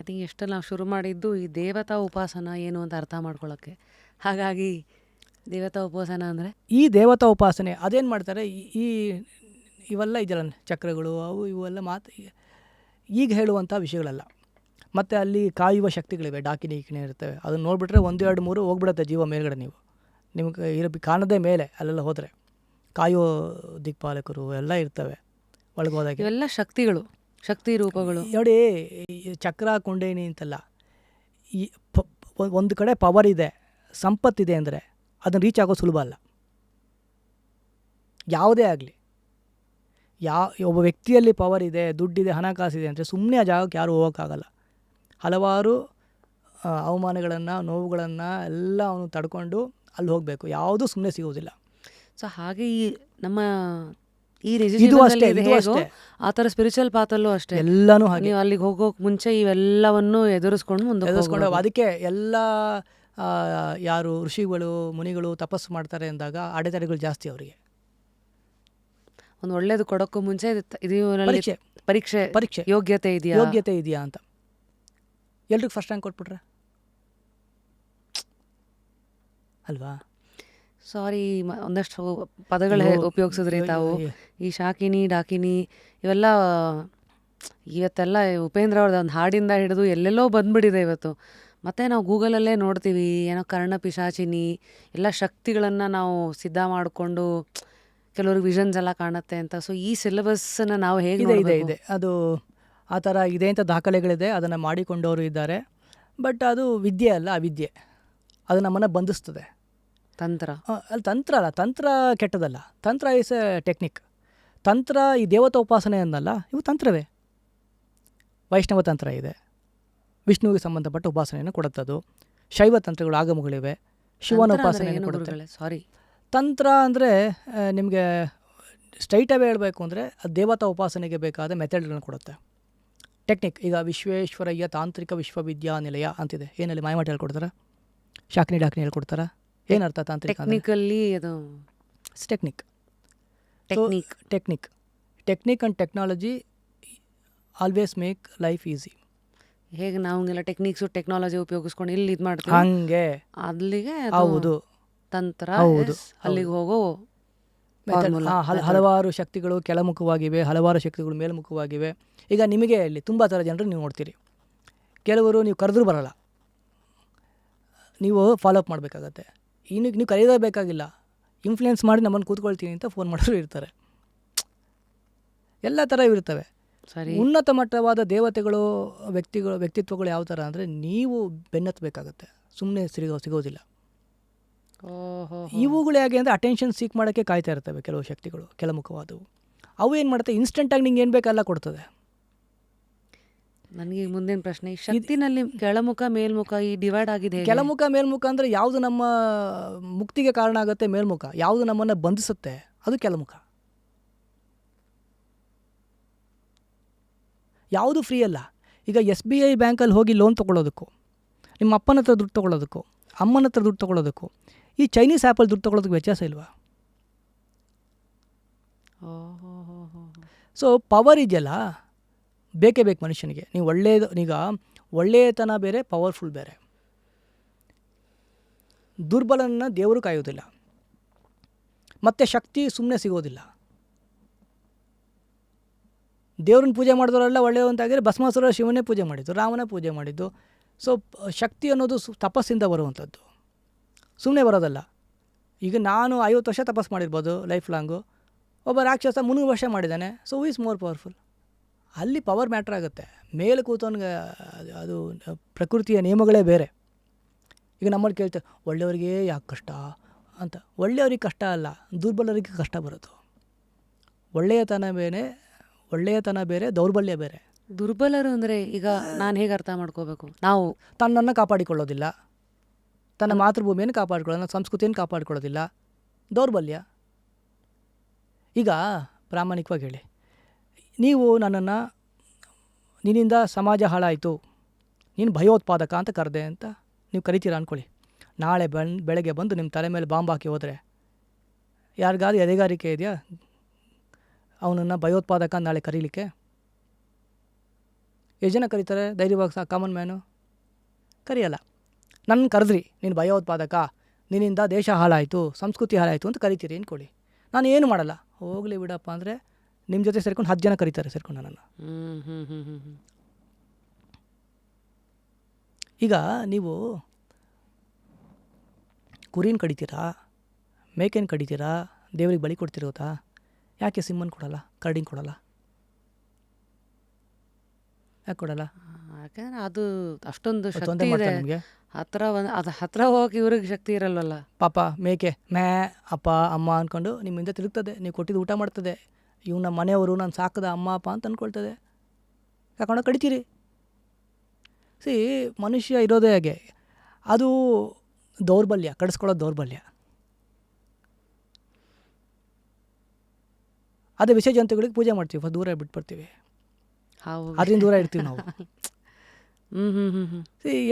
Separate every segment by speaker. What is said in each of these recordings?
Speaker 1: Starting ಎಷ್ಟು ನಾವು ಶುರು ಮಾಡಿದ್ದು ಈ ದೇವತಾ ಉಪಾಸನ ಏನು ಅಂತ ಅರ್ಥ ಮಾಡ್ಕೊಳ್ಳೋಕ್ಕೆ. ಹಾಗಾಗಿ ದೇವತಾ ಉಪಾಸನ ಅಂದರೆ
Speaker 2: ಈ ದೇವತಾ ಉಪಾಸನೆ ಅದೇನು ಮಾಡ್ತಾರೆ, ಈ ಇವೆಲ್ಲ ಇದೆಯಲ್ಲ ಚಕ್ರಗಳು ಅವು ಇವೆಲ್ಲ ಈಗ ಹೇಳುವಂಥ ವಿಷಯಗಳಲ್ಲ. ಮತ್ತು ಅಲ್ಲಿ ಕಾಯುವ ಶಕ್ತಿಗಳಿವೆ, ಡಾಕಿನಿ ಈಕಿನಿ ಇರ್ತವೆ. ಅದನ್ನು ನೋಡಿಬಿಟ್ರೆ 1 2 3 ಹೋಗ್ಬಿಡುತ್ತೆ ಜೀವ ಮೇಲ್ಗಡೆ. ನಿಮಗೆ ಕಾಣದೇ ಮೇಲೆ ಅಲ್ಲೆಲ್ಲ ಹೋದರೆ ಕಾಯೋ ದಿಕ್ಪಾಲಕರು ಎಲ್ಲ ಇರ್ತವೆ ಒಳಗೆ ಹೋದಾಗೆ.
Speaker 1: ಇವೆಲ್ಲ ಶಕ್ತಿಗಳು, ಶಕ್ತಿ ರೂಪಗಳು.
Speaker 2: ನೋಡಿ, ಚಕ್ರ ಕುಂಡೇನಿ ಅಂತಲ್ಲ, ಈ ಒಂದು ಕಡೆ ಪವರ್ ಇದೆ, ಸಂಪತ್ತಿದೆ ಅಂದರೆ ಅದನ್ನು ರೀಚ್ ಆಗೋದು ಸುಲಭ ಅಲ್ಲ. ಯಾವುದೇ ಆಗಲಿ, ಒಬ್ಬ ವ್ಯಕ್ತಿಯಲ್ಲಿ ಪವರ್ ಇದೆ, ದುಡ್ಡಿದೆ, ಹಣಕಾಸಿದೆ ಅಂದರೆ ಸುಮ್ಮನೆ ಆ ಜಾಗಕ್ಕೆ ಯಾರೂ ಹೋಗೋಕ್ಕಾಗಲ್ಲ. ಹಲವಾರು ಅವಮಾನಗಳನ್ನು, ನೋವುಗಳನ್ನು ಎಲ್ಲ ಅವನು ತಡ್ಕೊಂಡು ಅಲ್ಲಿ ಹೋಗಬೇಕು. ಯಾವುದೂ ಸುಮ್ಮನೆ ಸಿಗೋದಿಲ್ಲ.
Speaker 1: ಸೊ ಹಾಗೆ ಈ ನಮ್ಮ ಈ
Speaker 2: ಇದು ಅಷ್ಟೇ, ಇದು ಅಷ್ಟೇ.
Speaker 1: ಆ ಥರ ಸ್ಪಿರಿಚುವಲ್ ಪಾತಲ್ಲೂ ಅಷ್ಟೇ,
Speaker 2: ಎಲ್ಲನೂ ಹಾಗೆ.
Speaker 1: ನೀವು ಅಲ್ಲಿಗೆ ಹೋಗೋಕೆ ಮುಂಚೆ ಇವೆಲ್ಲವನ್ನು ಎದುರಿಸ್ಕೊಂಡು
Speaker 2: ಎದುರಿಸ್ಕೊಂಡು ಅದಕ್ಕೆ ಎಲ್ಲ ಯಾರು ಋಷಿಗಳು ಮುನಿಗಳು ತಪಸ್ಸು ಮಾಡ್ತಾರೆ ಅಂದಾಗ ಅಡೆತಡೆಗಳು ಜಾಸ್ತಿ ಅವರಿಗೆ.
Speaker 1: ಒಂದು ಒಳ್ಳೇದು ಕೊಡೋಕ್ಕೂ ಮುಂಚೆ
Speaker 2: ಪರೀಕ್ಷೆ
Speaker 1: ಪರೀಕ್ಷೆ
Speaker 2: ಪರೀಕ್ಷೆ
Speaker 1: ಯೋಗ್ಯತೆ ಇದೆಯಾ
Speaker 2: ಅಂತ. ಎಲ್ರಿಗೂ ಫಸ್ಟ್ ರ್ಯಾಂಕ್ ಕೊಟ್ಬಿಟ್ರೆ ಅಲ್ವಾ?
Speaker 1: ಸಾರಿ, ಒಂದಷ್ಟು ಪದಗಳು ಉಪಯೋಗಿಸಿದ್ರಿ ತಾವು. ಈ ಶಾಕಿನಿ, ಡಾಕಿನಿ ಇವೆಲ್ಲ ಇವತ್ತೆಲ್ಲ ಉಪೇಂದ್ರ ಅವ್ರದ್ದು ಒಂದು ಹಾಡಿಂದ ಹಿಡಿದು ಎಲ್ಲೆಲ್ಲೋ ಬಂದ್ಬಿಟ್ಟಿದೆ ಇವತ್ತು. ಮತ್ತು ನಾವು ಗೂಗಲಲ್ಲೇ ನೋಡ್ತೀವಿ, ಏನೋ ಕರ್ಣ ಪಿಶಾಚಿನಿ ಎಲ್ಲ ಶಕ್ತಿಗಳನ್ನು ನಾವು ಸಿದ್ಧ ಮಾಡಿಕೊಂಡು ಕೆಲವ್ರಿಗೆ ವಿಷನ್ಸ್ ಎಲ್ಲ ಕಾಣುತ್ತೆ ಅಂತ. ಸೊ ಈ ಸಿಲೆಬಸ್ಸನ್ನು ನಾವು ಹೇಗೆ
Speaker 2: ಇದೆ ಅದು ಆ ಥರ ಇದೆ ಅಂತ ದಾಖಲೆಗಳಿದೆ, ಅದನ್ನು ಮಾಡಿಕೊಂಡವರು ಇದ್ದಾರೆ. ಬಟ್ ಅದು ವಿದ್ಯೆ ಅಲ್ಲ, ಅವಿದ್ಯೆ. ಅದು ನಮ್ಮನ್ನು ಬಂಧಿಸ್ತದೆ.
Speaker 1: ತಂತ್ರ
Speaker 2: ಅಲ್ಲಿ ತಂತ್ರ ಅಲ್ಲ, ತಂತ್ರ ಕೆಟ್ಟದಲ್ಲ. ತಂತ್ರ ಈಸ್ ಎ ಟೆಕ್ನಿಕ್. ತಂತ್ರ ಈ ದೇವತಾ ಉಪಾಸನೆ ಅನ್ನಲ್ಲ, ಇವು ತಂತ್ರವೇ. ವೈಷ್ಣವ ತಂತ್ರ ಇದೆ, ವಿಷ್ಣುವಿಗೆ ಸಂಬಂಧಪಟ್ಟ ಉಪಾಸನೆಯನ್ನು ಕೊಡುತ್ತದು. ಶೈವ ತಂತ್ರಗಳು, ಆಗಮಗಳಿವೆ, ಶಿವನ ಉಪಾಸನೆಯನ್ನು ಕೊಡುತ್ತೆ.
Speaker 1: ಸಾರಿ,
Speaker 2: ತಂತ್ರ ಅಂದರೆ ನಿಮಗೆ ಸ್ಟ್ರೈಟವೇ ಹೇಳಬೇಕು ಅಂದರೆ ಅದು ದೇವತಾ ಉಪಾಸನೆಗೆ ಬೇಕಾದ ಮೆಥಡ್ಗಳನ್ನು ಕೊಡುತ್ತೆ, ಟೆಕ್ನಿಕ್. ಈಗ ವಿಶ್ವೇಶ್ವರಯ್ಯ ತಾಂತ್ರಿಕ ವಿಶ್ವವಿದ್ಯಾನಿಲಯ ಅಂತಿದೆ, ಏನಲ್ಲಿ ಮಾಯಮಾಟ ಹೇಳ್ಕೊಡ್ತಾರೆ, ಶಾಕಿನಿ ಡಾಕಿನಿ ಹೇಳ್ಕೊಡ್ತಾರೆ. ಏನರ್ಥ ತಾಂತ್ರಿಕ?
Speaker 1: ಟೆಕ್ನಿಕಲ್ಲಿ ಅದು
Speaker 2: technique. Technique and technology always make life easy.
Speaker 1: ಹೇಗೆ ನಾವೆಲ್ಲ ಟೆಕ್ನಿಕ್ಸು ಟೆಕ್ನಾಲಜಿ ಉಪಯೋಗಿಸ್ಕೊಂಡು ಇಲ್ಲಿ ಇದು ಮಾಡ್ತೀವಿ,
Speaker 2: ಹಂಗೆ
Speaker 1: ಅಲ್ಲಿಗೆ
Speaker 2: ಹೌದು
Speaker 1: ತಂತ್ರ.
Speaker 2: ಹೌದು,
Speaker 1: ಅಲ್ಲಿಗೆ ಹೋಗೋ
Speaker 2: ಹಲವಾರು ಶಕ್ತಿಗಳು ಕೆಳಮುಖವಾಗಿವೆ, ಹಲವಾರು ಶಕ್ತಿಗಳು ಮೇಲ್ಮುಖವಾಗಿವೆ. ಈಗ ನಿಮಗೆ ಇಲ್ಲಿ ತುಂಬ ಥರ ಜನರು ನೀವು ನೋಡ್ತೀರಿ. ಕೆಲವರು ನೀವು ಕರೆದ್ರೂ ಬರಲ್ಲ, ನೀವು ಫಾಲೋಅಪ್ ಮಾಡಬೇಕಾಗತ್ತೆ. ಇನ್ನು ನೀವು ಕರೆಯೋದೇ ಬೇಕಾಗಿಲ್ಲ, ಇನ್ಫ್ಲುಯೆನ್ಸ್ ಮಾಡಿ ನಮ್ಮನ್ನು ಕೂತ್ಕೊಳ್ತೀನಿ ಅಂತ ಫೋನ್ ಮಾಡೋರು ಇರ್ತಾರೆ. ಎಲ್ಲ ಥರ ಇರ್ತವೆ.
Speaker 1: ಸರಿ,
Speaker 2: ಉನ್ನತ ಮಟ್ಟವಾದ ದೇವತೆಗಳು, ವ್ಯಕ್ತಿತ್ವಗಳು ಯಾವ ಥರ ಅಂದರೆ ನೀವು ಬೆನ್ನತ್ತಬೇಕಾಗತ್ತೆ, ಸುಮ್ಮನೆ ಸಿಗೋದಿಲ್ಲ. ಇವುಗಳು ಹೇಗೆ ಅಂದರೆ ಅಟೆನ್ಷನ್ ಸೀಕ್ ಮಾಡೋಕ್ಕೆ ಕಾಯ್ತಾ ಇರ್ತವೆ ಕೆಲವು ಶಕ್ತಿಗಳು, ಕೆಳಮುಖವಾದವು. ಅವು ಏನು ಮಾಡುತ್ತೆ, ಇನ್ಸ್ಟೆಂಟಾಗಿ ನಿಂಗೆ ಏನು ಬೇಕಲ್ಲ ಕೊಡ್ತದೆ.
Speaker 1: ನನಗೆ ಮುಂದಿನ ಪ್ರಶ್ನೆ, ಶಕ್ತಿನಲ್ಲಿ ಕೆಳಮುಖ ಮೇಲ್ಮುಖ ಈ ಡಿವೈಡ್ ಆಗಿದೆ.
Speaker 2: ಕೆಳಮುಖ ಮೇಲ್ಮುಖ ಅಂದರೆ ಯಾವುದು ನಮ್ಮ ಮುಕ್ತಿಗೆ ಕಾರಣ ಆಗುತ್ತೆ ಮೇಲ್ಮುಖ, ಯಾವುದು ನಮ್ಮನ್ನು ಬಂಧಿಸುತ್ತೆ ಅದು ಕೆಳಮುಖ. ಯಾವುದು ಫ್ರೀ ಅಲ್ಲ. ಈಗ SBI ಬ್ಯಾಂಕಲ್ಲಿ ಹೋಗಿ ಲೋನ್ ತೊಗೊಳ್ಳೋದಕ್ಕೂ, ನಿಮ್ಮ ಅಪ್ಪನ ಹತ್ರ ದುಡ್ಡು ತೊಗೊಳ್ಳೋದಕ್ಕೂ, ಅಮ್ಮನ ಹತ್ರ ದುಡ್ಡು ತೊಗೊಳ್ಳೋದಕ್ಕೂ, ಈ ಚೈನೀಸ್ ಆ್ಯಪಲ್ಲಿ ದುಡ್ಡು ತೊಗೊಳ್ಳೋದಕ್ಕೆ ವ್ಯತ್ಯಾಸ ಇಲ್ವಾ? ಸೊ ಪವರ್ ಇದೆಯಲ್ಲ, ಬೇಕೇ ಬೇಕು ಮನುಷ್ಯನಿಗೆ. ನೀವು ಈಗ ಒಳ್ಳೆಯತನ ಬೇರೆ, ಪವರ್ಫುಲ್ ಬೇರೆ. ದುರ್ಬಲನ ದೇವರು ಕಾಯೋದಿಲ್ಲ, ಮತ್ತು ಶಕ್ತಿ ಸುಮ್ಮನೆ ಸಿಗೋದಿಲ್ಲ. ದೇವ್ರನ್ನ ಪೂಜೆ ಮಾಡಿದವರೆಲ್ಲ ಒಳ್ಳೆಯವಂತಾಗಿದ್ರೆ ಭಸ್ಮಾಸುರ ಶಿವನೇ ಪೂಜೆ ಮಾಡಿದ್ದು, ರಾಮನೇ ಪೂಜೆ ಮಾಡಿದ್ದು. ಸೊ ಶಕ್ತಿ ಅನ್ನೋದು ತಪಸ್ಸಿಂದ ಬರುವಂಥದ್ದು, ಸುಮ್ಮನೆ ಬರೋದಲ್ಲ. ಈಗ ನಾನು 50 ವರ್ಷ ತಪಸ್ಸು ಮಾಡಿರ್ಬೋದು ಲೈಫ್ ಲಾಂಗು, ಒಬ್ಬ ರಾಕ್ಷಸ 300 ವರ್ಷ ಮಾಡಿದ್ದಾನೆ. So who is more powerful. ಅಲ್ಲಿ ಪವರ್ ಮ್ಯಾಟ್ರ್ ಆಗುತ್ತೆ. ಮೇಲೆ ಕೂತವನಿಗೆ ಅದು ಪ್ರಕೃತಿಯ ನಿಯಮಗಳೇ ಬೇರೆ. ಈಗ ನಮ್ಮಲ್ಲಿ ಕೇಳ್ತಾರೆ, ಒಳ್ಳೆಯವರಿಗೆ ಯಾಕೆ ಕಷ್ಟ ಅಂತ. ಒಳ್ಳೆಯವ್ರಿಗೆ ಕಷ್ಟ ಅಲ್ಲ, ದುರ್ಬಲರಿಗೆ ಕಷ್ಟ ಬರೋದು. ಒಳ್ಳೆಯತನ ಬೇರೆ, ದೌರ್ಬಲ್ಯ ಬೇರೆ.
Speaker 1: ದುರ್ಬಲರು ಅಂದರೆ ಈಗ ನಾನು ಹೇಗೆ ಅರ್ಥ ಮಾಡ್ಕೋಬೇಕು? ನಾವು
Speaker 2: ತನ್ನನ್ನು ಕಾಪಾಡಿಕೊಳ್ಳೋದಿಲ್ಲ, ತನ್ನ ಮಾತೃಭೂಮಿಯನ್ನು ಕಾಪಾಡಿಕೊಳ್ಳೋದು, ಸಂಸ್ಕೃತಿಯನ್ನು ಕಾಪಾಡಿಕೊಳ್ಳೋದಿಲ್ಲ, ದೌರ್ಬಲ್ಯ. ಈಗ ಪ್ರಾಮಾಣಿಕವಾಗಿ ಹೇಳಿ, ನೀವು ನನ್ನನ್ನು ನಿನ್ನಿಂದ ಸಮಾಜ ಹಾಳಾಯಿತು, ನೀನು ಭಯೋತ್ಪಾದಕ ಅಂತ ಕರೆದೆ ಅಂತ ನೀವು ಕರಿತೀರ ಅಂದ್ಕೊಳ್ಳಿ. ನಾಳೆ ಬೆಳಗ್ಗೆ ಬಂದು ನಿಮ್ಮ ತಲೆ ಮೇಲೆ ಬಾಂಬ್ ಹಾಕಿ ಹೋದರೆ ಯಾರಿಗಾದ್ರೂ ಎದೆಗಾರಿಕೆ ಇದೆಯಾ ಅವನನ್ನು ಭಯೋತ್ಪಾದಕ ನಾಳೆ ಕರೀಲಿಕ್ಕೆ? ಎಷ್ಟು ಜನ ಕರೀತಾರೆ ಧೈರ್ಯವಾಗಿ ಕಾಮನ್ ಮ್ಯಾನು? ಕರೆಯಲ್ಲ. ನನ್ನ ಕರೆದ್ರಿ, ನೀನು ಭಯೋತ್ಪಾದಕ, ನಿನ್ನಿಂದ ದೇಶ ಹಾಳಾಯಿತು, ಸಂಸ್ಕೃತಿ ಹಾಳಾಯಿತು ಅಂತ ಕರಿತೀರಿ ಅಂದ್ಕೊಳ್ಳಿ. ನಾನು ಏನು ಮಾಡಲ್ಲ, ಹೋಗಲಿ ಬಿಡಪ್ಪ ಅಂದರೆ ನಿಮ್ಮ ಜೊತೆ ಸೇರ್ಕೊಂಡು 10 ಜನ ಕರೀತಾರೆ ಸೇರ್ಕೊಂಡು ನನ್ನನ್ನು. ಈಗ ನೀವು ಕುರಿನ ಕಡಿತೀರಾ, ಮೇಕೆನ ಕಡಿತೀರಾ, ದೇವ್ರಿಗೆ ಬಲಿ ಕೊಡ್ತಿರೋದಾ? ಯಾಕೆ ಸಿಂಹನ ಕೊಡಲ್ಲ, ಕರಡಿನ ಕೊಡಲ್ಲ? ಯಾಕೆ ಕೊಡಲ್ಲ?
Speaker 1: ಯಾಕಂದ್ರೆ ಅದು ಅಷ್ಟೊಂದು ಶಕ್ತಿ
Speaker 2: ತೊಂದರೆ
Speaker 1: ಇದೆ.
Speaker 2: ಮಾಡ್ತಾರೆ ನಿಮಗೆ.
Speaker 1: ಅದು ಹತ್ರ ಹೋಗಕ್ಕೆ ಇವ್ರಿಗೆ ಶಕ್ತಿ ಇರಲ್ವಲ್ಲ.
Speaker 2: ಪಾಪ ಮೇಕೆ ಮ್ಯಾ ಅಪ್ಪ ಅಮ್ಮ ಅಂದ್ಕೊಂಡು ನಿಮ್ಮಿಂದ ತಿರುಗ್ತದೆ, ನೀವು ಕೊಟ್ಟಿದ್ದು ಊಟ ಮಾಡ್ತದೆ, ಇವು ನಮ್ಮ ಮನೆಯವರು, ನಾನು ಸಾಕದ ಅಮ್ಮ ಅಪ್ಪ ಅಂತ ಅಂದ್ಕೊಳ್ತದೆ, ಯಾಕಂದ್ರೆ ಕಡಿತೀರಿ. ಮನುಷ್ಯ ಇರೋದೇ ಹಾಗೆ. ಅದು ದೌರ್ಬಲ್ಯ, ಕಡಿಸ್ಕೊಳ್ಳೋದು ದೌರ್ಬಲ್ಯ. ಅದೇ ವಿಷ ಜಂತುಗಳಿಗೆ ಪೂಜೆ ಮಾಡ್ತೀವಿ, ದೂರ ಬಿಟ್ಬಿಡ್ತೀವಿ, ಅದರಿಂದ ದೂರ ಇರ್ತೀವಿ ನಾವು.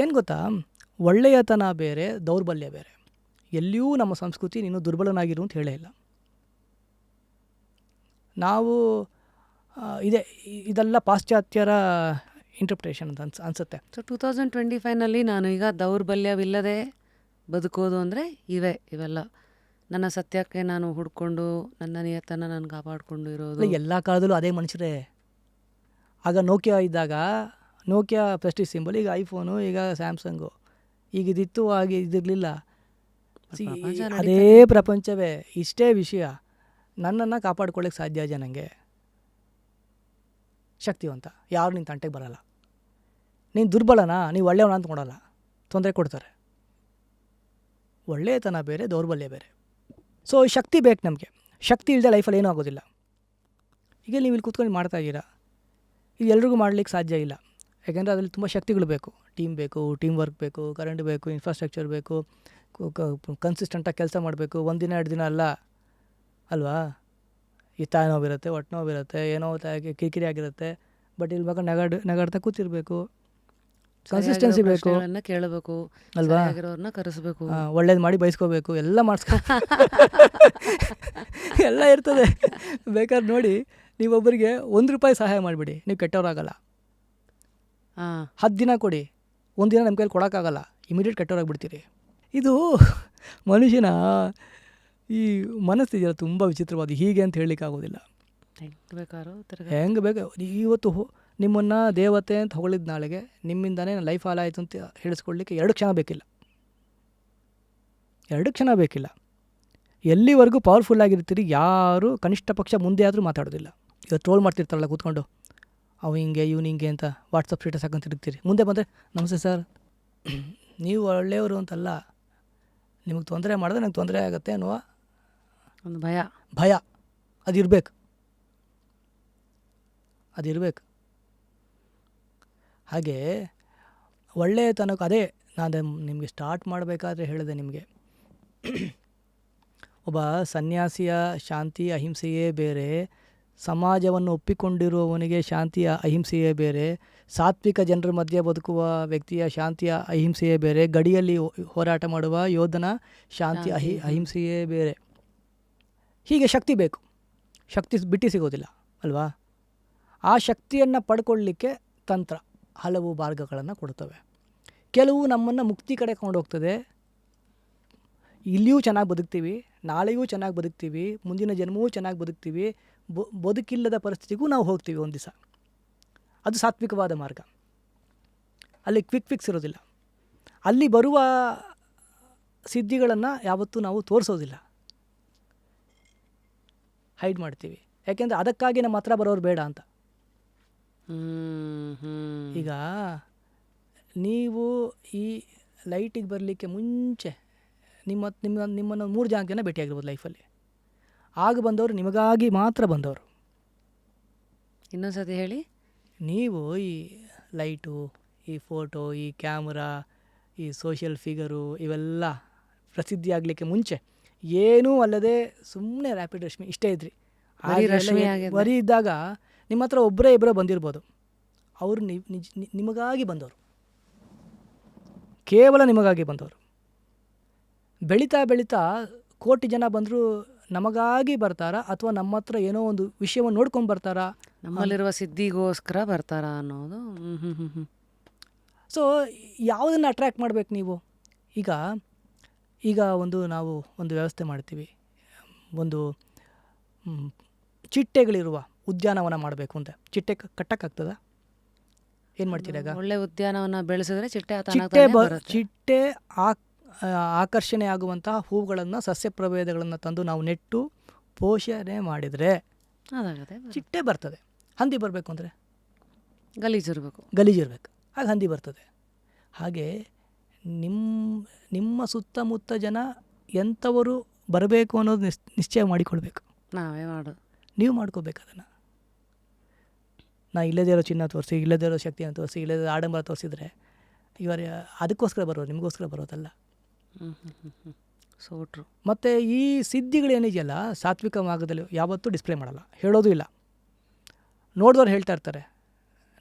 Speaker 2: ಏನು ಗೊತ್ತಾ, ಒಳ್ಳೆಯತನ ಬೇರೆ, ದೌರ್ಬಲ್ಯ ಬೇರೆ. ಎಲ್ಲಿಯೂ ನಮ್ಮ ಸಂಸ್ಕೃತಿ ನೀನು ದುರ್ಬಲನಾಗಿರು ಅಂತ ಹೇಳೇ ಇಲ್ಲ. ನಾವು ಇದೆಲ್ಲ ಪಾಶ್ಚಾತ್ಯರ ಇಂಟರ್ಪ್ರಿಟೇಷನ್ ಅಂತ ಅನಿಸುತ್ತೆ.
Speaker 1: ಸೊ 2025ನಲ್ಲಿ ನಾನು ಈಗ ದೌರ್ಬಲ್ಯವಿಲ್ಲದೆ ಬದುಕೋದು ಅಂದರೆ ಇವೆಲ್ಲ ನನ್ನ ಸತ್ಯಕ್ಕೆ ನಾನು ಹುಡ್ಕೊಂಡು ನನ್ನ ನಿಯತ್ತನ್ನು ನಾನು ಕಾಪಾಡಿಕೊಂಡು ಇರೋದು.
Speaker 2: ಎಲ್ಲ ಕಾಲದಲ್ಲೂ ಅದೇ ಮನುಷ್ಯರೇ. ಆಗ ನೋಕಿಯಾ ಇದ್ದಾಗ ನೋಕಿಯಾ ಪ್ರೆಸ್ಟೀಜ್ ಸಿಂಬಲ್, ಈಗ ಐಫೋನು, ಈಗ ಸ್ಯಾಮ್ಸಂಗು, ಈಗ ಇದಿತ್ತು, ಆಗ ಇದಿರಲಿಲ್ಲ. ಅದೇ ಪ್ರಪಂಚವೇ, ಇಷ್ಟೇ ವಿಷಯ. ನನ್ನನ್ನು ಕಾಪಾಡ್ಕೊಳ್ಳಿಕ್ಕೆ ಸಾಧ್ಯ ನನಗೆ ಶಕ್ತಿವಂತ, ಯಾರು ನಿನ್ನ ತಂಟೆಗೆ ಬರಲ್ಲ. ನೀನು ದುರ್ಬಲನಾ, ನೀವು ಒಳ್ಳೆಯವನ ಅಂತ ಕೊಡಲ್ಲ, ತೊಂದರೆ ಕೊಡ್ತಾರೆ. ಒಳ್ಳೆಯತನ ಬೇರೆ, ದೌರ್ಬಲ್ಯ ಬೇರೆ. ಸೊ ಶಕ್ತಿ ಬೇಕು ನಮಗೆ. ಶಕ್ತಿ ಇಲ್ಲದೆ ಲೈಫಲ್ಲಿ ಏನೂ ಆಗೋದಿಲ್ಲ. ಈಗ ನೀವು ಇಲ್ಲಿ ಕೂತ್ಕೊಂಡು ಮಾಡ್ತಾ ಇದ್ದೀರಾ, ಇದು ಎಲ್ರಿಗೂ ಮಾಡಲಿಕ್ಕೆ ಸಾಧ್ಯ ಇಲ್ಲ. ಯಾಕೆಂದರೆ ಅದರಲ್ಲಿ ತುಂಬ ಶಕ್ತಿಗಳು ಬೇಕು. ಟೀಮ್ ಬೇಕು, ಟೀಮ್ ವರ್ಕ್ ಬೇಕು, ಕರೆಂಟ್ ಬೇಕು, ಇನ್ಫ್ರಾಸ್ಟ್ರಕ್ಚರ್ ಬೇಕು, ಕನ್ಸಿಸ್ಟೆಂಟಾಗಿ ಕೆಲಸ ಮಾಡಬೇಕು. 1 ದಿನ 2 ದಿನ ಅಲ್ವಾ? ಈ ತಾಯಿ ನೋವಿರುತ್ತೆ, ಹೊಟ್ಟೆ ನೋವಿರುತ್ತೆ, ಏನೋ ಕಿರಿಕಿರಿ ಆಗಿರುತ್ತೆ. ಬಟ್ ಇಲ್ಲಿ ಬೇಕಾದ್ರೆ ನಗಾಡ್ತಾ ಕೂತಿರ್ಬೇಕು. ಕನ್ಸಿಸ್ಟೆನ್ಸಿ ಬೇಕು,
Speaker 1: ಕೇಳಬೇಕು
Speaker 2: ಅಲ್ವಾ?
Speaker 1: ಕರೆಸಬೇಕು,
Speaker 2: ಒಳ್ಳೇದು ಮಾಡಿ ಬಯಸ್ಕೋಬೇಕು, ಎಲ್ಲ ಎಲ್ಲ ಇರ್ತದೆ. ಬೇಕಾದ್ರೆ ನೋಡಿ, ನೀವೊಬ್ಬರಿಗೆ ₹1 ಸಹಾಯ ಮಾಡಿಬಿಡಿ, ನೀವು ಕೆಟ್ಟವರಾಗಲ್ಲ. 10 ದಿನ ಕೊಡಿ, 1 ದಿನ ನಮ್ಮ ಕೈಲಿ ಕೊಡೋಕ್ಕಾಗಲ್ಲ, ಇಮಿಡಿಯೇಟ್ ಕೆಟ್ಟವರಾಗ್ಬಿಡ್ತೀರಿ. ಇದು ಮನುಷ್ಯನ ಈ ಮನಸ್ಸಿದೆಯಲ್ಲ, ತುಂಬ ವಿಚಿತ್ರವಾದ. ಹೀಗೆ ಅಂತ ಹೇಳಲಿಕ್ಕಾಗೋದಿಲ್ಲ. ಹೆಂಗೆ ಬೇಕು. ಇವತ್ತು ನಿಮ್ಮನ್ನು ದೇವತೆ ಅಂತ ಹೊಗಳಿದ ನಾಳೆಗೆ ನಿಮ್ಮಿಂದನೇ ನನ್ನ ಲೈಫ್ ಹಾಳಾಯಿತು ಅಂತ ಹೇಳಿಸ್ಕೊಳ್ಳಿಕ್ಕೆ 2 ಕ್ಷಣ ಬೇಕಿಲ್ಲ. 2 ಕ್ಷಣ ಬೇಕಿಲ್ಲ. ಎಲ್ಲಿವರೆಗೂ ಪವರ್ಫುಲ್ ಆಗಿರ್ತೀರಿ, ಯಾರು ಕನಿಷ್ಠ ಪಕ್ಷ ಮುಂದೆ ಆದರೂ ಮಾತಾಡೋದಿಲ್ಲ. ಇವತ್ತು ಟ್ರೋಲ್ ಮಾಡ್ತಿರ್ತಾರಲ್ಲ ಕೂತ್ಕೊಂಡು, ಅವು ಹಿಂಗೆ ಇವ್ನು ಹಿಂಗೆ ಅಂತ ವಾಟ್ಸಪ್ ಸ್ಟೇಟಸ್ ಹಾಕೊಂತಿರ್ತೀರಿ. ಮುಂದೆ ಬಂದರೆ ನಮಸ್ತೆ ಸರ್, ನೀವು ಒಳ್ಳೆಯವರು ಅಂತಲ್ಲ, ನಿಮಗೆ ತೊಂದರೆ ಮಾಡಿದ್ರೆ ನಂಗೆ ತೊಂದರೆ ಆಗುತ್ತೆ ಅನ್ನುವ
Speaker 1: ಒಂದು
Speaker 2: ಭಯ ಅದಿರಬೇಕು. ಹಾಗೆ ಒಳ್ಳೆಯತನಕ್ಕೆ ಅದೇ ನಾನು ನಿಮಗೆ ಸ್ಟಾರ್ಟ್ ಮಾಡಬೇಕಾದ್ರೆ ಹೇಳಿದೆ ನಿಮಗೆ, ಒಬ್ಬ ಸನ್ಯಾಸಿಯ ಶಾಂತಿ ಅಹಿಂಸೆಯೇ ಬೇರೆ, ಸಮಾಜವನ್ನು ಒಪ್ಪಿಕೊಂಡಿರುವವನಿಗೆ ಶಾಂತಿಯ ಅಹಿಂಸೆಯೇ ಬೇರೆ, ಸಾತ್ವಿಕ ಜನರ ಮಧ್ಯೆ ಬದುಕುವ ವ್ಯಕ್ತಿಯ ಶಾಂತಿಯ ಅಹಿಂಸೆಯೇ ಬೇರೆ, ಗಡಿಯಲ್ಲಿ ಹೋರಾಟ ಮಾಡುವ ಯೋಧನ ಶಾಂತಿ ಅಹಿಂಸೆಯೇ ಬೇರೆ. ಹೀಗೆ ಶಕ್ತಿ ಬೇಕು. ಶಕ್ತಿ ಬಿಟ್ಟು ಸಿಗೋದಿಲ್ಲ ಅಲ್ವಾ? ಆ ಶಕ್ತಿಯನ್ನು ಪಡ್ಕೊಳ್ಳಿಕ್ಕೆ ತಂತ್ರ ಹಲವು ಮಾರ್ಗಗಳನ್ನು ಕೊಡ್ತವೆ. ಕೆಲವು ನಮ್ಮನ್ನು ಮುಕ್ತಿ ಕಡೆ ಕೊಂಡೋಗ್ತದೆ. ಇಲ್ಲಿಯೂ ಚೆನ್ನಾಗಿ ಬದುಕ್ತೀವಿ, ನಾಳೆಯೂ ಚೆನ್ನಾಗಿ ಬದುಕ್ತೀವಿ, ಮುಂದಿನ ಜನ್ಮವೂ ಚೆನ್ನಾಗಿ ಬದುಕ್ತೀವಿ, ಬದುಕಿಲ್ಲದ ಪರಿಸ್ಥಿತಿಗೂ ನಾವು ಹೋಗ್ತೀವಿ ಒಂದು ದಿವಸ. ಅದು ಸಾತ್ವಿಕವಾದ ಮಾರ್ಗ. ಅಲ್ಲಿ ಕ್ವಿಕ್ ಫಿಕ್ಸ್ ಇರೋದಿಲ್ಲ. ಅಲ್ಲಿ ಬರುವ ಸಿದ್ಧಿಗಳನ್ನು ಯಾವತ್ತೂ ನಾವು ತೋರಿಸೋದಿಲ್ಲ, ಹೈಡ್ ಮಾಡ್ತೀವಿ. ಯಾಕೆಂದರೆ ಅದಕ್ಕಾಗಿ ನಮ್ಮ ಹತ್ರ ಬರೋರು ಬೇಡ ಅಂತ. ಈಗ ನೀವು ಈ ಲೈಟಿಗೆ ಬರಲಿಕ್ಕೆ ಮುಂಚೆ ನಿಮ್ಮನ್ನು 3 ಜನ ಭೇಟಿಯಾಗಿರ್ಬೋದು ಲೈಫಲ್ಲಿ. ಆಗ ಬಂದವರು ನಿಮಗಾಗಿ ಮಾತ್ರ ಬಂದವರು.
Speaker 1: ಇನ್ನೊಂದ್ಸತಿ ಹೇಳಿ.
Speaker 2: ನೀವು ಈ ಲೈಟು, ಈ ಫೋಟೋ, ಈ ಕ್ಯಾಮ್ರಾ, ಈ ಸೋಷಿಯಲ್ ಫಿಗರು ಇವೆಲ್ಲ ಪ್ರಸಿದ್ಧಿ ಆಗಲಿಕ್ಕೆ ಮುಂಚೆ ಏನೂ ಅಲ್ಲದೆ ಸುಮ್ಮನೆ ರ್ಯಾಪಿಡ್ ರಶ್ಮಿ ಇಷ್ಟೇ ಇದ್ರಿ. ಬರೀ ಇದ್ದಾಗ ನಿಮ್ಮ ಹತ್ರ ಒಬ್ಬರೇ ಇಬ್ಬರೇ ಬಂದಿರ್ಬೋದು. ಅವರು ನಿಮಗಾಗಿ ಬಂದವರು, ಕೇವಲ ನಿಮಗಾಗಿ ಬಂದವರು. ಬೆಳೀತಾ ಬೆಳೀತಾ ಕೋಟಿ ಜನ ಬಂದರೂ ನಮಗಾಗಿ ಬರ್ತಾರಾ, ಅಥವಾ ನಮ್ಮ ಹತ್ರ ಏನೋ ಒಂದು ವಿಷಯವನ್ನು ನೋಡ್ಕೊಂಡು ಬರ್ತಾರಾ?
Speaker 1: ನಮ್ಮಲ್ಲಿರುವ ಸಿದ್ಧಿಗೋಸ್ಕರ ಬರ್ತಾರ ಅನ್ನೋದು.
Speaker 2: ಸೊ ಯಾವುದನ್ನು ಅಟ್ರ್ಯಾಕ್ಟ್ ಮಾಡಬೇಕು ನೀವು? ಈಗ ಈಗ ನಾವು ಒಂದು ವ್ಯವಸ್ಥೆ ಮಾಡ್ತೀವಿ, ಒಂದು ಚಿಟ್ಟೆಗಳಿರುವ ಉದ್ಯಾನವನ ಮಾಡಬೇಕು ಅಂತ. ಚಿಟ್ಟೆ ಕಟ್ಟಕ್ಕಾಗ್ತದ? ಏನು ಮಾಡ್ತೀರಾಗ?
Speaker 1: ಒಳ್ಳೆ ಉದ್ಯಾನವನ ಬೆಳೆಸಿದ್ರೆ
Speaker 2: ಚಿಟ್ಟೆ ಆಕರ್ಷಣೆ ಆಗುವಂತಹ ಹೂಗಳನ್ನು, ಸಸ್ಯ ಪ್ರಭೇದಗಳನ್ನು ತಂದು ನಾವು ನೆಟ್ಟು ಪೋಷಣೆ ಮಾಡಿದರೆ ಚಿಟ್ಟೆ ಬರ್ತದೆ. ಹಂದಿ ಬರಬೇಕು ಅಂದರೆ ಗಲೀಜಿರಬೇಕು, ಆಗ ಹಂದಿ ಬರ್ತದೆ. ಹಾಗೆ ನಿಮ್ಮ ಸುತ್ತಮುತ್ತ ಜನ ಎಂಥವರು ಬರಬೇಕು ಅನ್ನೋದು ನಿಶ್ಚಯ ಮಾಡಿಕೊಳ್ಬೇಕು. ನೀವು ಮಾಡ್ಕೋಬೇಕು ಅದನ್ನು. ನಾ ಇಲ್ಲದೇ ಇರೋ ಚಿನ್ನ ತೋರಿಸಿ, ಇಲ್ಲದೇ ಇರೋ ಶಕ್ತಿಯನ್ನು ತೋರಿಸಿ, ಇಲ್ಲದೇ ಆಡಂಬರ ತೋರಿಸಿದ್ರೆ ಅದಕ್ಕೋಸ್ಕರ ಬರೋದು, ನಿಮಗೋಸ್ಕರ ಬರೋದಲ್ಲ.
Speaker 1: ಸೋಟ್ರು.
Speaker 2: ಮತ್ತು ಈ ಸಿದ್ಧಿಗಳೇನಿದೆಯಲ್ಲ, ಸಾತ್ವಿಕ ಮಾರ್ಗದಲ್ಲಿ ಯಾವತ್ತೂ ಡಿಸ್ಪ್ಲೇ ಮಾಡಲ್ಲ, ಹೇಳೋದು ಇಲ್ಲ. ನೋಡಿದವ್ರು ಹೇಳ್ತಾ ಇರ್ತಾರೆ,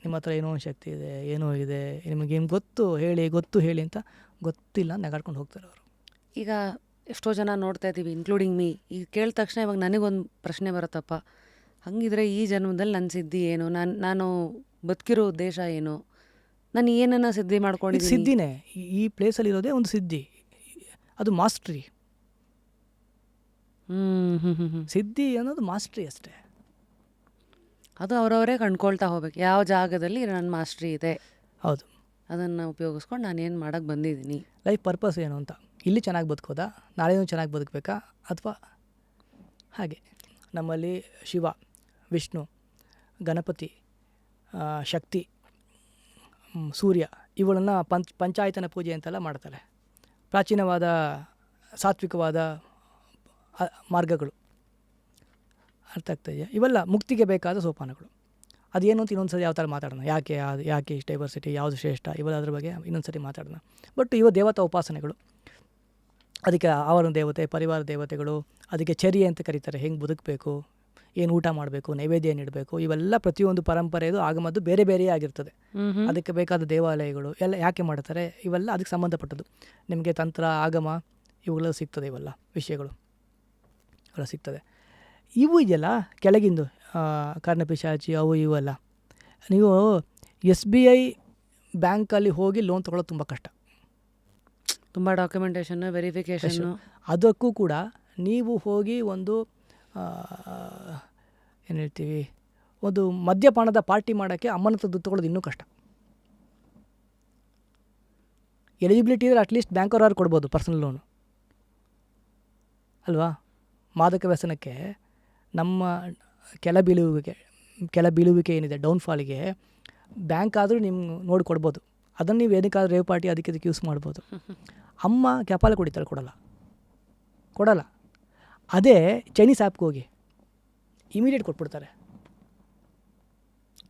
Speaker 2: ನಿಮ್ಮ ಹತ್ರ ಏನೋ ಒಂದು ಶಕ್ತಿ ಇದೆ, ಏನೋ ಇದೆ, ನಿಮಗೇನು ಗೊತ್ತು ಹೇಳಿ ಅಂತ. ಗೊತ್ತಿಲ್ಲ ನಗಾಡ್ಕೊಂಡು ಹೋಗ್ತಾರೆ ಅವರು.
Speaker 1: ಈಗ ಎಷ್ಟೋ ಜನ ನೋಡ್ತಾ ಇದ್ದೀವಿ, ಇನ್ಕ್ಲೂಡಿಂಗ್ ಮೀ. ಈಗ ಕೇಳಿದ ತಕ್ಷಣ ಇವಾಗ ನನಗೊಂದು ಪ್ರಶ್ನೆ ಬರುತ್ತಪ್ಪ, ಹಾಗಿದ್ರೆ ಈ ಜನ್ಮದಲ್ಲಿ ನನ್ನ ಸಿದ್ಧಿ ಏನು? ನಾನು ಬದುಕಿರೋ ಉದ್ದೇಶ ಏನು? ನಾನು ಏನನ್ನ ಸಿದ್ಧಿ ಮಾಡ್ಕೊಂಡಿದ್ದೀನಿ?
Speaker 2: ಸಿದ್ಧಿನೇ ಈ ಪ್ಲೇಸಲ್ಲಿ ಇರೋದೇ ಒಂದು ಸಿದ್ಧಿ, ಅದು ಮಾಸ್ಟ್ರಿ. ಸಿದ್ಧಿ ಅನ್ನೋದು ಮಾಸ್ಟ್ರಿ ಅಷ್ಟೇ.
Speaker 1: ಅದು ಅವರವರೇ ಕಂಡ್ಕೊಳ್ತಾ ಹೋಗ್ಬೇಕು, ಯಾವ ಜಾಗದಲ್ಲಿ ನನ್ನ ಮಾಸ್ಟ್ರಿ ಇದೆ.
Speaker 2: ಹೌದು,
Speaker 1: ಅದನ್ನು ಉಪಯೋಗಿಸ್ಕೊಂಡು ನಾನು ಏನು ಮಾಡೋಕ್ಕೆ ಬಂದಿದ್ದೀನಿ.
Speaker 2: ಲೈಫ್ ಪರ್ಪಸ್ ಏನು ಅಂತ. ಇಲ್ಲಿ ಚೆನ್ನಾಗಿ ಬದುಕೋದಾ, ನಾಳೆನೂ ಚೆನ್ನಾಗಿ ಬದುಕಬೇಕಾ, ಅಥವಾ ಹಾಗೆ. ನಮ್ಮಲ್ಲಿ ಶಿವ, ವಿಷ್ಣು, ಗಣಪತಿ, ಶಕ್ತಿ, ಸೂರ್ಯ ಇವುಗಳನ್ನು ಪಂಚಾಯತನ ಪೂಜೆ ಅಂತೆಲ್ಲ ಮಾಡ್ತಾರೆ. ಪ್ರಾಚೀನವಾದ ಸಾತ್ವಿಕವಾದ ಮಾರ್ಗಗಳು. ಅರ್ಥ ಆಗ್ತಾಯಿದೆಯಾ? ಇವೆಲ್ಲ ಮುಕ್ತಿಗೆ ಬೇಕಾದ ಸೋಪಾನಗಳು. ಅದೇನು ಅಂತ ಇನ್ನೊಂದು ಸರಿ ಯಾವ ಥರ ಮಾತಾಡೋಣ. ಯಾಕೆ ಇಷ್ಟು ಡೈವರ್ಸಿಟಿ, ಯಾವುದು ಶ್ರೇಷ್ಠ, ಇವೆಲ್ಲದ್ರ ಬಗ್ಗೆ ಇನ್ನೊಂದು ಸರಿ ಮಾತಾಡೋಣ. ಬಟ್ ಇವು ದೇವತಾ ಉಪಾಸನೆಗಳು. ಅದಕ್ಕೆ ಆವರಣ ದೇವತೆ, ಪರಿವಾರ ದೇವತೆಗಳು, ಅದಕ್ಕೆ ಚರ್ಯೆ ಅಂತ ಕರೀತಾರೆ. ಹೆಂಗೆ ಬದುಕಬೇಕು, ಏನು ಊಟ ಮಾಡಬೇಕು, ನೈವೇದ್ಯ ನೀಡಬೇಕು, ಇವೆಲ್ಲ ಪ್ರತಿಯೊಂದು ಪರಂಪರೆಯದು ಆಗಮದ್ದು ಬೇರೆ ಬೇರೆಯೇ ಆಗಿರ್ತದೆ. ಅದಕ್ಕೆ ಬೇಕಾದ ದೇವಾಲಯಗಳು ಎಲ್ಲ ಯಾಕೆ ಮಾಡ್ತಾರೆ, ಇವೆಲ್ಲ ಅದಕ್ಕೆ ಸಂಬಂಧಪಟ್ಟದ್ದು. ನಿಮಗೆ ತಂತ್ರ, ಆಗಮ ಇವುಗಳೆಲ್ಲ ಸಿಗ್ತದೆ. ಇವೆಲ್ಲ ವಿಷಯಗಳು ಎಲ್ಲ ಸಿಗ್ತದೆ. ಇವು ಇದೆಯಲ್ಲ ಕೆಳಗಿಂದು ಕರ್ಣಪಿಶಾಚಿ ಅವು ಇವೆಲ್ಲ, ನೀವು SBI ಬ್ಯಾಂಕಲ್ಲಿ ಹೋಗಿ ಲೋನ್ ತೊಗೊಳ್ಳೋದು ತುಂಬ ಕಷ್ಟ.
Speaker 1: ತುಂಬ ಡಾಕ್ಯುಮೆಂಟೇಷನ್ನು, ವೆರಿಫಿಕೇಷನ್ನು.
Speaker 2: ಅದಕ್ಕೂ ಕೂಡ ನೀವು ಹೋಗಿ ಒಂದು ಏನು ಹೇಳ್ತೀವಿ, ಒಂದು ಮದ್ಯಪಾನದ ಪಾರ್ಟಿ ಮಾಡೋಕ್ಕೆ ಅಮ್ಮನ ಹತ್ರ ದುಡ್ಡು ತೊಗೊಳ್ಳೋದು ಇನ್ನೂ ಕಷ್ಟ. ಎಲಿಜಿಬಿಲಿಟಿ ಇದ್ದರೆ ಅಟ್ಲೀಸ್ಟ್ ಬ್ಯಾಂಕವ್ರು ಕೊಡ್ಬೋದು ಪರ್ಸನಲ್ ಲೋನು ಅಲ್ವಾ. ಮಾದಕ ವ್ಯಸನಕ್ಕೆ ನಮ್ಮ ಕೆಳ ಬೀಳುವಿಕೆ ಏನಿದೆ, ಡೌನ್ಫಾಲಿಗೆ ಬ್ಯಾಂಕ್ ಆದರೂ ನಿಮ್ಗೆ ನೋಡಿ ಕೊಡ್ಬೋದು. ಅದನ್ನು ನೀವು ಏನಕ್ಕಾದ್ರೂ ರೇವ್ ಪಾರ್ಟಿ ಅದಕ್ಕೆ ಯೂಸ್ ಮಾಡ್ಬೋದು. ಅಮ್ಮ ಕ್ಯಾಪಾಲ ಕೊಡಿತಾಳೆ, ಕೊಡಲ್ಲ. ಅದೇ ಚೈನೀಸ್ ಆ್ಯಪ್ಗೆ ಹೋಗಿ ಇಮಿಡಿಯೇಟ್ ಕೊಟ್ಬಿಡ್ತಾರೆ.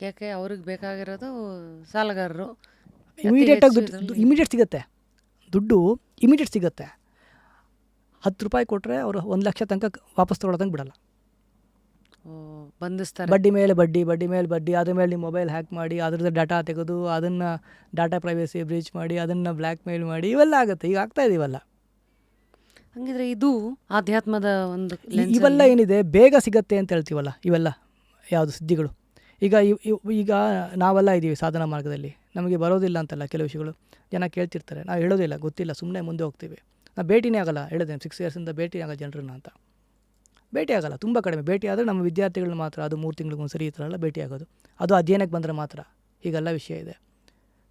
Speaker 1: ಯಾಕೆ? ಅವ್ರಿಗೆ ಬೇಕಾಗಿರೋದು ಸಾಲಗಾರರು.
Speaker 2: ಇಮಿಡಿಯೇಟ್ ಸಿಗುತ್ತೆ ದುಡ್ಡು, ಇಮಿಡಿಯೇಟ್ ಸಿಗುತ್ತೆ. 10 ರೂಪಾಯಿ ಕೊಟ್ಟರೆ ಅವರು 1 ಲಕ್ಷ ತನಕ ವಾಪಸ್ ತೊಗೊಳೋದಂಗೆ ಬಿಡಲ್ಲ.
Speaker 1: ಬಂಧಿಸ್ತಾರೆ.
Speaker 2: ಬಡ್ಡಿ ಮೇಲೆ ಬಡ್ಡಿ, ಅದ್ರ ಮೇಲೆ ನಿಮ್ಮ ಮೊಬೈಲ್ ಹ್ಯಾಕ್ ಮಾಡಿ, ಅದ್ರದ್ದು ಡಾಟಾ ತೆಗೆದು, ಅದನ್ನು ಡಾಟಾ ಪ್ರೈವೇಸಿ ಬ್ರೀಚ್ ಮಾಡಿ, ಅದನ್ನು ಬ್ಲ್ಯಾಕ್ ಮೇಲ್ ಮಾಡಿ, ಇವೆಲ್ಲ ಆಗುತ್ತೆ. ಈಗ ಆಗ್ತಾ ಇದೀವಲ್ಲ.
Speaker 1: ಹಂಗಿದ್ರೆ ಇದು ಆಧ್ಯಾತ್ಮದ ಒಂದು
Speaker 2: ಇವೆಲ್ಲ ಏನಿದೆ ಬೇಗ ಸಿಗತ್ತೆ ಅಂತ ಹೇಳ್ತೀವಲ್ಲ, ಇವೆಲ್ಲ ಯಾವುದು ಸಿದ್ಧಿಗಳು. ಈಗ ನಾವೆಲ್ಲ ಇದ್ದೀವಿ ಸಾಧನಾ ಮಾರ್ಗದಲ್ಲಿ, ನಮಗೆ ಬರೋದಿಲ್ಲ ಅಂತಲ್ಲ ಕೆಲವು ವಿಷಯಗಳು. ಜನ ಕೇಳ್ತಿರ್ತಾರೆ, ನಾವು ಹೇಳೋದಿಲ್ಲ, ಗೊತ್ತಿಲ್ಲ, ಸುಮ್ಮನೆ ಮುಂದೆ ಹೋಗ್ತೀವಿ. ನಾವು ಭೇಟಿನೇ ಆಗಲ್ಲ. ಹೇಳಿದೆ 6 ಇಯರ್ಸಿಂದ ಭೇಟಿ ಆಗಲ್ಲ ಜನರನ್ನ ಅಂತ. ಭೇಟಿ ಆಗಲ್ಲ, ತುಂಬ ಕಡಿಮೆ. ಭೇಟಿ ಆದರೆ ನಮ್ಮ ವಿದ್ಯಾರ್ಥಿಗಳನ್ನ ಮಾತ್ರ, ಅದು 3 ತಿಂಗಳಿಗೊಂದು ಸರಿ ಈ ಥರ ಎಲ್ಲ ಭೇಟಿ ಆಗೋದು. ಅದು ಅಧ್ಯಯನಕ್ಕೆ ಬಂದರೆ ಮಾತ್ರ. ಹೀಗೆಲ್ಲ ವಿಷಯ ಇದೆ.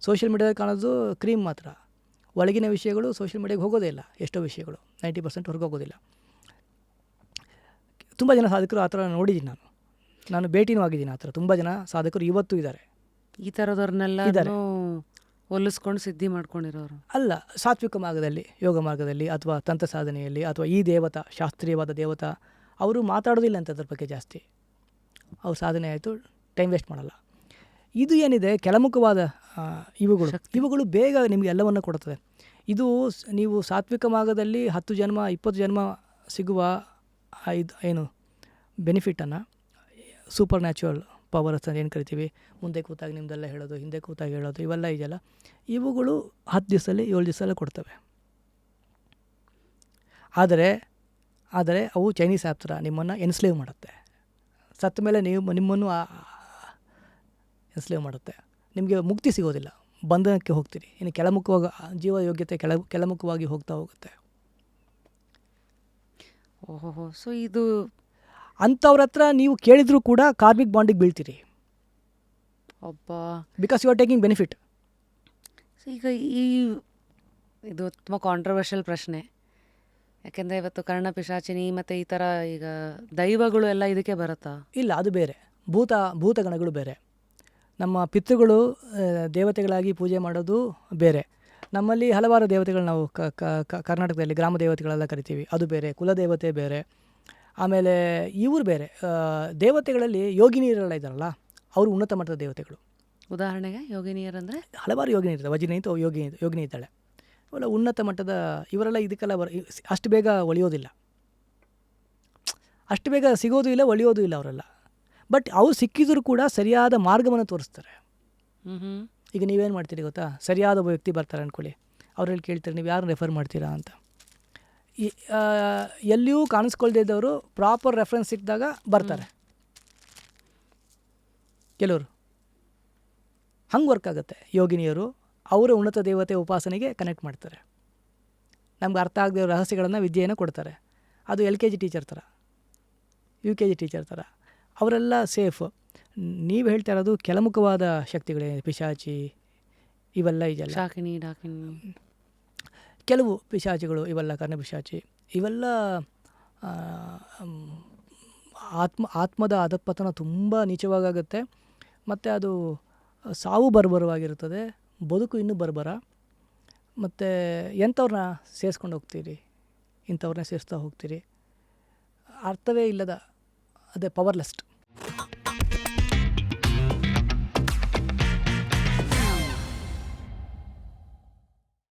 Speaker 2: ಸೋಷಿಯಲ್ ಮೀಡಿಯಾದಲ್ಲಿ ಕಾಣೋದು ಕ್ರೀಮ್ ಮಾತ್ರ. ಒಳಗಿನ ವಿಷಯಗಳು ಸೋಷಿಯಲ್ ಮೀಡಿಯಾಗೆ ಹೋಗೋದೇ ಇಲ್ಲ. ಎಷ್ಟೋ ವಿಷಯಗಳು 90% ಹೊರಗೆ ಹೋಗೋದಿಲ್ಲ. ತುಂಬ ಜನ ಸಾಧಕರು ಆ ಥರ ನೋಡಿದ್ದೀನಿ. ನಾನು ಭೇಟಿನೂ ಆಗಿದ್ದೀನಿ ಆ ಥರ. ತುಂಬ ಜನ ಸಾಧಕರು ಇವತ್ತು ಇದ್ದಾರೆ.
Speaker 1: ಈ ಥರದವ್ರನ್ನೆಲ್ಲ ಹೋಲಿಸ್ಕೊಂಡು ಸಿದ್ಧಿ ಮಾಡ್ಕೊಂಡಿರೋರು
Speaker 2: ಅಲ್ಲ. ಸಾತ್ವಿಕ ಮಾರ್ಗದಲ್ಲಿ, ಯೋಗ ಮಾರ್ಗದಲ್ಲಿ, ಅಥವಾ ತಂತ್ರ ಸಾಧನೆಯಲ್ಲಿ, ಅಥವಾ ಈ ದೇವತಾ, ಶಾಸ್ತ್ರೀಯವಾದ ದೇವತಾ, ಅವರು ಮಾತಾಡೋದಿಲ್ಲ ಅಂತ ಅದ್ರ ಬಗ್ಗೆ ಜಾಸ್ತಿ. ಅವ್ರ ಸಾಧನೆ ಆಯಿತು, ಟೈಮ್ ವೇಸ್ಟ್ ಮಾಡಲ್ಲ. ಇದು ಏನಿದೆ ಕೆಳಮುಖವಾದ ಇವುಗಳು ಬೇಗ ನಿಮಗೆ ಎಲ್ಲವನ್ನು ಕೊಡುತ್ತದೆ. ಇದು ನೀವು ಸಾತ್ವಿಕ ಮಾರ್ಗದಲ್ಲಿ 10 ಜನ್ಮ 20 ಜನ್ಮ ಸಿಗುವ ಏನು ಬೆನಿಫಿಟನ್ನು, ಸೂಪರ್ ನ್ಯಾಚುರಲ್ ಪವರ್ಸ್ ಅಂತ ಏನು ಕರಿತೀವಿ, ಮುಂದೆ ಕೂತಾಗ ನಿಮ್ಮದೆಲ್ಲ ಹೇಳೋದು, ಹಿಂದೆ ಕೂತಾಗ ಹೇಳೋದು, ಇವೆಲ್ಲ ಇದೆಯಲ್ಲ, ಇವುಗಳು 10 ದಿವಸದಲ್ಲಿ 7 ದಿವಸದಲ್ಲೇ ಕೊಡ್ತವೆ. ಆದರೆ ಅವು ಚೈನೀಸ್ ಆ್ಯಪ್ ಥರ ನಿಮ್ಮನ್ನು ಎನ್ಸ್ಲೇವ್ ಮಾಡುತ್ತೆ. ಸತ್ತ ಮೇಲೆ ನಿಮ್ಮನ್ನು ಎನ್ಸ್ಲೇವ್ ಮಾಡುತ್ತೆ. ನಿಮಗೆ ಮುಕ್ತಿ ಸಿಗೋದಿಲ್ಲ, ಬಂಧನಕ್ಕೆ ಹೋಗ್ತೀರಿ. ಇನ್ನು ಕೆಳಮುಖವಾಗಿ ಜೀವ ಯೋಗ್ಯತೆ ಕೆಳಮುಖವಾಗಿ ಹೋಗ್ತಾ ಹೋಗುತ್ತೆ.
Speaker 1: ಓಹೋ, ಸೊ ಇದು
Speaker 2: ಅಂಥವ್ರ ಹತ್ರ ನೀವು ಕೇಳಿದರೂ ಕೂಡ ಕಾರ್ಮಿಕ್ ಬಾಂಡಿಗೆ ಬೀಳ್ತೀರಿ,
Speaker 1: ಒಬ್ಬ
Speaker 2: because you are taking benefit.
Speaker 1: ಈಗ ಇದು ತುಂಬ ಕಾಂಟ್ರವರ್ಷಿಯಲ್ ಪ್ರಶ್ನೆ. ಯಾಕೆಂದರೆ ಇವತ್ತು ಕರ್ಣಪಿಶಾಚಿನಿ ಮತ್ತು ಈ ಥರ ಈಗ ದೈವಗಳು ಎಲ್ಲ ಇದಕ್ಕೆ ಬರುತ್ತಾ?
Speaker 2: ಇಲ್ಲ, ಅದು ಬೇರೆ. ಭೂತಗಣಗಳು ಬೇರೆ. ನಮ್ಮ ಪಿತೃಗಳು ದೇವತೆಗಳಾಗಿ ಪೂಜೆ ಮಾಡೋದು ಬೇರೆ. ನಮ್ಮಲ್ಲಿ ಹಲವಾರು ದೇವತೆಗಳು ನಾವು ಕರ್ನಾಟಕದಲ್ಲಿ ಗ್ರಾಮ ದೇವತೆಗಳೆಲ್ಲ ಕರಿತೀವಿ, ಅದು ಬೇರೆ. ಕುಲದೇವತೆ ಬೇರೆ. ಆಮೇಲೆ ಇವರು ಬೇರೆ. ದೇವತೆಗಳಲ್ಲಿ ಯೋಗಿನಿಯರೆಲ್ಲ ಇದ್ದಾರಲ್ಲ, ಅವರು ಉನ್ನತ ಮಟ್ಟದ ದೇವತೆಗಳು.
Speaker 1: ಉದಾಹರಣೆಗೆ ಯೋಗಿನಿಯರಂದರೆ
Speaker 2: ಹಲವಾರು ಯೋಗಿನಿ ಇರ್ತಾರೆ. ವಜಿನಿ ಅಂತ ಯೋಗಿನಿ ಇದ್ದಾಳೆ, ಅವಳ ಉನ್ನತ ಮಟ್ಟದ. ಇವರೆಲ್ಲ ಇದಕ್ಕೆಲ್ಲ ಅಷ್ಟು ಬೇಗ ಒಲಿಯೋದಿಲ್ಲ, ಅಷ್ಟು ಬೇಗ ಸಿಗೋದು ಇಲ್ಲ, ಒಲಿಯೋದು ಇಲ್ಲ ಅವರೆಲ್ಲ. ಬಟ್ ಅವ್ರು ಸಿಕ್ಕಿದ್ರು ಕೂಡ ಸರಿಯಾದ ಮಾರ್ಗವನ್ನು ತೋರಿಸ್ತಾರೆ. ಈಗ ನೀವೇನು ಮಾಡ್ತೀರಿ ಗೊತ್ತಾ, ಸರಿಯಾದ ಒಬ್ಬ ವ್ಯಕ್ತಿ ಬರ್ತಾರೆ ಅಂದ್ಕೊಳ್ಳಿ, ಅವರಲ್ಲಿ ಕೇಳ್ತಾರೆ ನೀವು ಯಾರು ರೆಫರ್ ಮಾಡ್ತೀರಾ ಅಂತ. ಎಲ್ಲಿಯೂ ಕಾಣಿಸ್ಕೊಳ್ದೇ ಇದ್ದವರು ಪ್ರಾಪರ್ ರೆಫರೆನ್ಸ್ ಸಿಕ್ಕಿದಾಗ ಬರ್ತಾರೆ ಕೆಲವರು. ಹಂಗೆ ವರ್ಕ್ ಆಗುತ್ತೆ. ಯೋಗಿನಿಯರು ಅವರ ಉನ್ನತ ದೇವತೆ ಉಪಾಸನೆಗೆ ಕನೆಕ್ಟ್ ಮಾಡ್ತಾರೆ. ನಮ್ಗೆ ಅರ್ಥ ಆಗದೆ ರಹಸ್ಯಗಳನ್ನು, ವಿದ್ಯೆಯನ್ನು ಕೊಡ್ತಾರೆ. ಅದು LKG ಟೀಚರ್ ಥರ, UKG ಟೀಚರ್ ಥರ. ಅವರೆಲ್ಲ ಸೇಫ್. ನೀವು ಹೇಳ್ತಾ ಇರೋದು ಕೆಳಮುಖವಾದ ಶಕ್ತಿಗಳೇ, ಪಿಶಾಚಿ ಇವೆಲ್ಲ ಇದೆಲ್ಲ,
Speaker 1: ಶಾಕಿನಿ ಡಾಕಿನಿ,
Speaker 2: ಕೆಲವು ಪಿಶಾಚಿಗಳು ಇವೆಲ್ಲ, ಕರ್ಣಪಿಶಾಚಿ ಇವೆಲ್ಲ ಆತ್ಮದ ಅಧಪತನ ತುಂಬ ನೀಚವಾಗುತ್ತೆ. ಮತ್ತು ಅದು ಸಾವು ಬರ್ಬರವಾಗಿರುತ್ತದೆ, ಬದುಕು ಇನ್ನೂ ಬರ್ಬರ. ಮತ್ತು ಎಂಥವ್ರನ್ನ ಸೇರಿಸ್ಕೊಂಡು ಹೋಗ್ತೀರಿ, ಇಂಥವ್ರನ್ನ ಸೇರಿಸ್ತಾ ಹೋಗ್ತೀರಿ. ಅರ್ಥವೇ ಇಲ್ಲದ, ಅದೇ ಪವರ್ಲೆಸ್ಟ್.